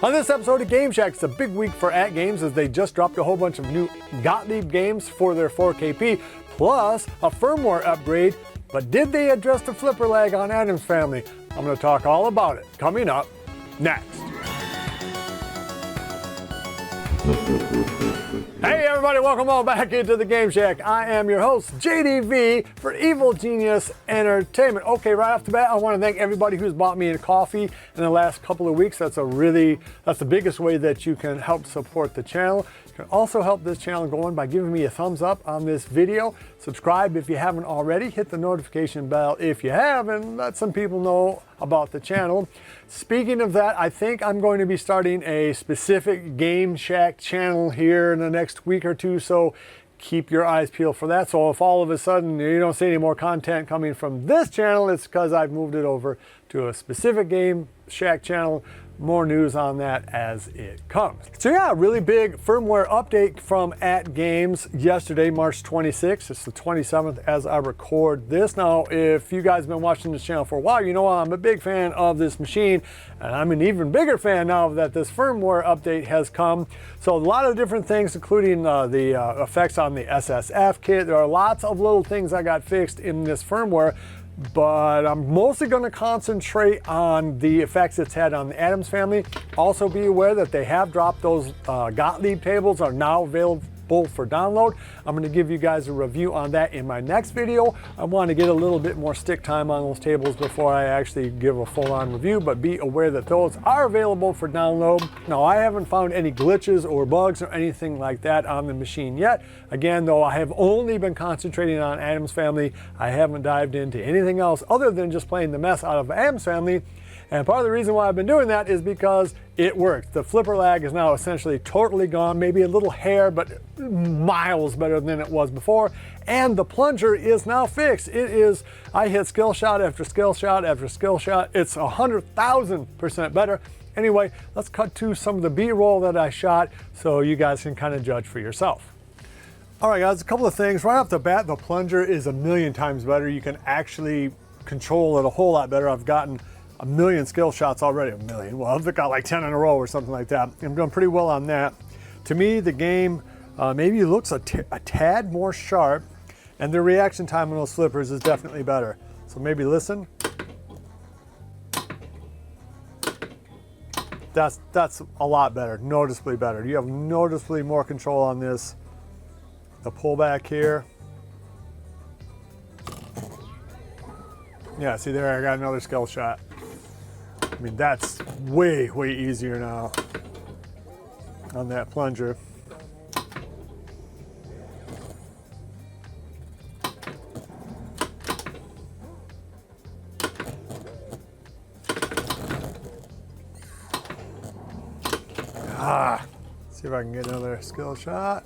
On this episode of Game Shack, it's a big week for AtGames as they just dropped a whole bunch of new Gottlieb games for their 4KP, plus a firmware upgrade. But did they address the flipper lag on ADDAMS Family? I'm going to talk all about it coming up next. Hey everybody, welcome all back into the Game Shack. I am your host, JDV, for Evil Genius Entertainment. Okay, right off the bat, I want to thank everybody who's bought me a coffee in the last couple of weeks. That's the biggest way that you can help support the channel. You can also help this channel going by giving me a thumbs up on this video. Subscribe if you haven't already. Hit the notification bell if you have, and let some people know about the channel. Speaking of that, I think I'm going to be starting a specific Game Shack channel here in the next week or two, so keep your eyes peeled for that. So if all of a sudden you don't see any more content coming from this channel, it's because I've moved it over to a specific Game Shack channel. More news on that as it comes. So yeah, really big firmware update from AtGames yesterday, March 26th. It's the 27th as I record this. Now, if you guys have been watching this channel for a while, you know I'm a big fan of this machine, and I'm an even bigger fan now that this firmware update has come. So a lot of different things, including the effects on the SSF kit. There are lots of little things I got fixed in this firmware, but I'm mostly going to concentrate on the effects it's had on the ADDAMS Family. Also be aware that they have dropped those Gottlieb tables are now available for download. I'm going to give you guys a review on that in my next video. I want to get a little bit more stick time on those tables before I actually give a full-on review, but be aware that those are available for download. Now, I haven't found any glitches or bugs or anything like that on the machine yet. Again, though, I have only been concentrating on ADDAMS Family. I haven't dived into anything else other than just playing the mess out of ADDAMS Family. And part of the reason why I've been doing that is because it works. The flipper lag is now essentially totally gone, maybe a little hair, but miles better than it was before. And the plunger is now fixed. It is, I hit skill shot after skill shot after skill shot. It's 100,000% better. Anyway, let's cut to some of the B-roll that I shot so you guys can kind of judge for yourself. All right, guys, a couple of things. Right off the bat, the plunger is 1,000,000 times better. You can actually control it a whole lot better. I've gotten 1,000,000 skill shots already. 1,000,000. Well, I've got like 10 in a row or something like that. I'm doing pretty well on that. To me, the game maybe looks a tad more sharp, and the reaction time on those flippers is definitely better. So maybe listen. That's a lot better, noticeably better. You have noticeably more control on this. The pullback here. Yeah, see there, I got another skill shot. I mean, that's way, way easier now on that plunger. See if I can get another skill shot.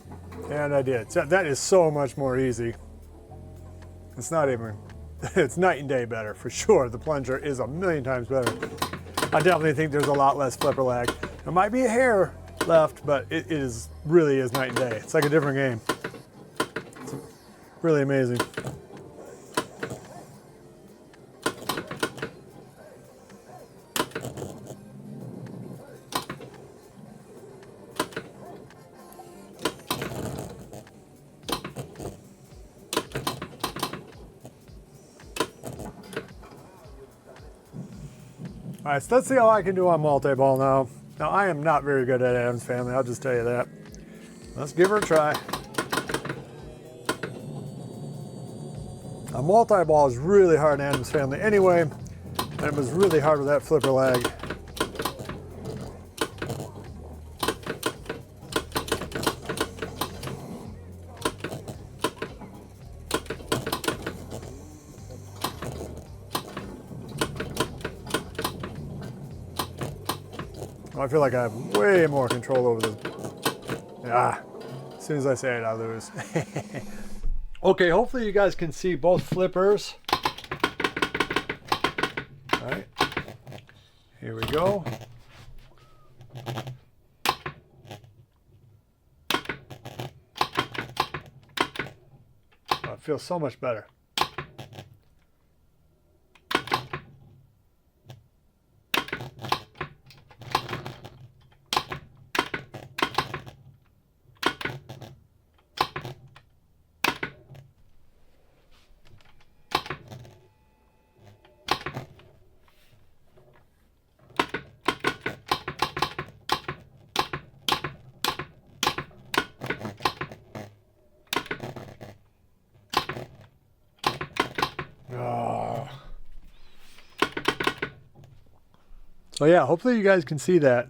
And I did. So that is so much more easy. It's not even, it's night and day better for sure. The plunger is 1,000,000 times better. I definitely think there's a lot less flipper lag. There might be a hair left, but it really is night and day. It's like a different game. It's really amazing. All right, so let's see how I can do on multi-ball now. Now, I am not very good at ADDAMS Family, I'll just tell you that. Let's give her a try. A multi-ball is really hard in ADDAMS Family anyway, and it was really hard with that flipper lag. I feel like I have way more control over this. As soon as I say it, I lose. Okay, hopefully you guys can see both flippers. All right, here we go. Oh, it feels so much better. So yeah, hopefully you guys can see that.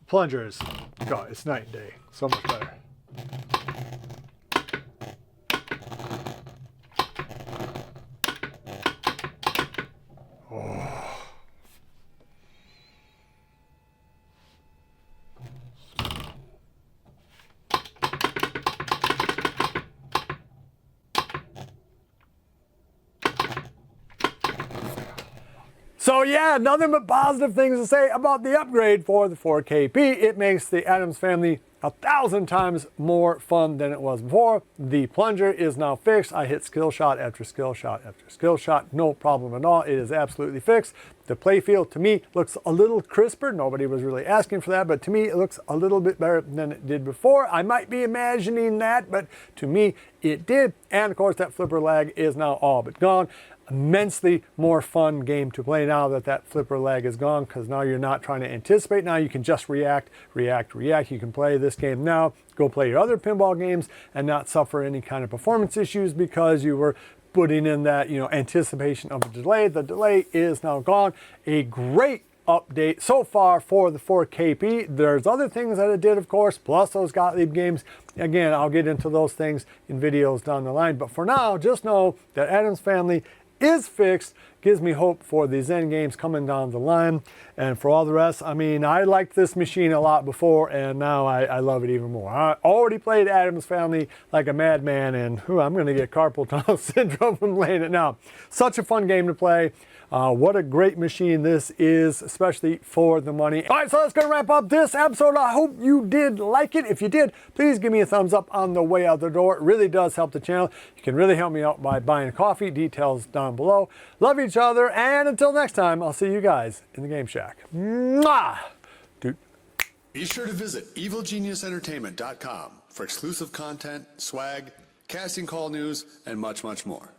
Plungers, God, it's night and day. So much better. So yeah, nothing but positive things to say about the upgrade for the 4KP. It makes the ADDAMS family 1,000 times more fun than it was before. The plunger is now fixed. I hit skill shot after skill shot after skill shot. No problem at all. It is absolutely fixed. The playfield to me looks a little crisper. Nobody was really asking for that, but to me it looks a little bit better than it did before. I might be imagining that, but to me it did. And of course that flipper lag is now all but gone. Immensely more fun game to play now that that flipper lag is gone, because now you're not trying to anticipate. Now you can just react. You can play this game now, go play your other pinball games and not suffer any kind of performance issues because you were putting in that, anticipation of a delay. The delay is now gone. A great update so far for the 4KP. There's other things that it did, of course, plus those Gottlieb games. Again, I'll get into those things in videos down the line. But for now, just know that ADDAMS family is fixed. Gives me hope for the Zen games coming down the line. And for all the rest, I mean, I liked this machine a lot before, and now I love it even more. I already played ADDAMS family like a madman, and I'm going to get carpal tunnel syndrome from playing it now. Such a fun game to play. What a great machine this is, especially for the money. All right, so that's going to wrap up this episode. I hope you did like it. If you did, please give me a thumbs up on the way out the door. It really does help the channel. You can really help me out by buying a coffee. Details down below. Love each other, and until next time, I'll see you guys in the Game Shack. Mwah! Dude. Be sure to visit evilgeniusentertainment.com for exclusive content, swag, casting call news, and much, much more.